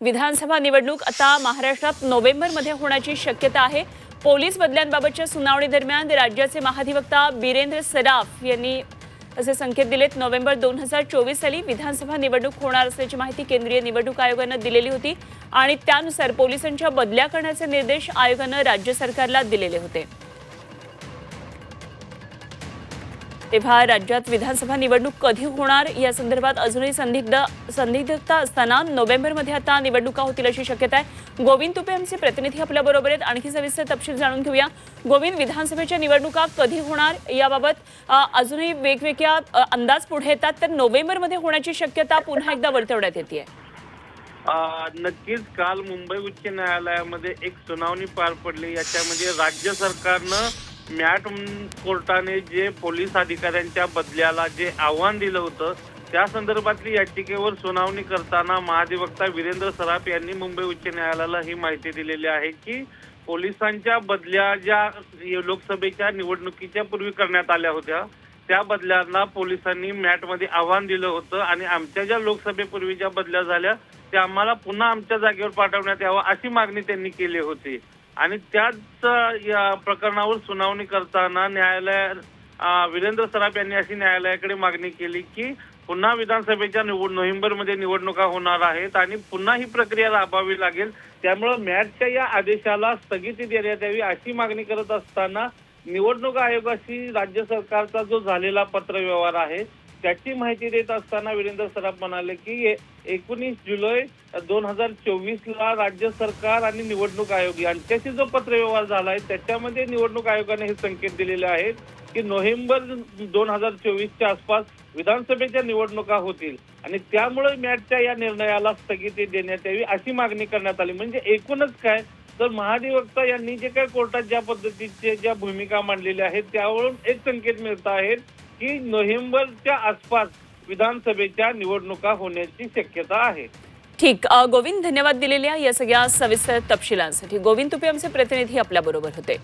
विधानसभा निवडणूक आता महाराष्ट्रात नोव्हेंबरमध्ये होण्याची शक्यता आहे। पोलीस बदल्यांबाबतच्या सुनावणी दरम्यान राज्याचे महाधिवक्ता बिरेंद्र सराफ यांनी असे संकेत दिलेत। नोव्हेंबर 2024 साली विधानसभा निवडणूक होणार असल्याची माहिती केंद्रीय निवडणूक आयोगाने दिलेली होती आणि त्यानुसार पोलिसांच्या बदल्या करण्याचे निर्देश आयोगाने राज्य सरकारला दिलेले होते। तेव्हा राज्यात विधानसभा निवडणूक कधी होणार या संदर्भात अजूनही संदिग्धता असताना नोव्हेंबरमध्ये आता निवडणुका होतील अशी शक्यता आहे। गोविंद तुपे आमचे प्रतिनिधी आपल्या बरोबर आहेत, आणखी सविस्तर तपशील जाणून घेऊया। गोविंद, विधानसभेच्या निवडणुका कधी होणार याबाबत अजूनही वेगवेगळ्या अंदाज पुढे येतात, तर नोव्हेंबरमध्ये होण्याची शक्यता पुन्हा एकदा वर्तवण्यात येते। नक्कीच काल मुंबई उच्च न्यायालयामध्ये एक सुनावणी पार पडली। याच्यामध्ये राज्य सरकारनं मॅट कोर्टाने जे पोलीस अधिकाऱ्यांच्या बदल्याला जे आव्हान दिलं होतं त्या संदर्भातली याचिकेवर सुनावणी करताना महाधिवक्ता वीरेंद्र सराफ यांनी मुंबई उच्च न्यायालयाला ही माहिती दिलेली आहे की पोलिसांच्या बदल्या ज्या लोकसभेच्या निवडणुकीच्या पूर्वी करण्यात आल्या होत्या त्या बदल्यांना पोलिसांनी मॅटमध्ये आव्हान दिलं होतं आणि आमच्या ज्या लोकसभेपूर्वी ज्या बदल्या झाल्या त्या आम्हाला पुन्हा आमच्या जागेवर पाठवण्यात यावं अशी मागणी त्यांनी केली होती। आणि त्याच या प्रकरणावर सुनावणी करताना वीरेंद्र सराफ यांनी अशी न्यायालयाकडे मागणी केली की पुन्हा विधानसभेच्या नोव्हेंबरमध्ये निवडणुका होणार आहेत आणि पुन्हा ही प्रक्रिया राबवावी लागेल, त्यामुळे मॅटच्या या आदेशाला स्थगिती देण्यात यावी अशी मागणी करत असताना निवडणूक आयोगाशी राज्य सरकारचा जो झालेला पत्रव्यवहार आहे त्याची माहिती देत असताना वीरेंद्र सराफ म्हणाले की 19 जुलै 2024 ला राज्य सरकार आणि निवडणूक आयोग यांच्याशी जो पत्रव्यवहार झाला आहे त्याच्यामध्ये निवडणूक आयोगाने हे संकेत दिलेले आहेत की नोव्हेंबर 2024च्या आसपास विधानसभेच्या निवडणुका होतील आणि त्यामुळे मॅटच्या या निर्णयाला स्थगिती देण्यात यावी अशी मागणी करण्यात आली। म्हणजे एकूणच काय तर महाधिवक्ता यांनी जे काही कोर्टात ज्या पद्धतीचे ज्या भूमिका मांडलेल्या आहेत त्यावरून एक संकेत मिळत आहेत की नोव्हेंबरच्या आसपास विधानसभेच्या निवडणुका होण्याची शक्यता आहे। ठीक, गोविंद, धन्यवाद दिलेल्या या सगळ्या सविस्तर तपशिलांसाठी। गोविंद तुपे आमचे प्रतिनिधी आपल्या बरोबर होते।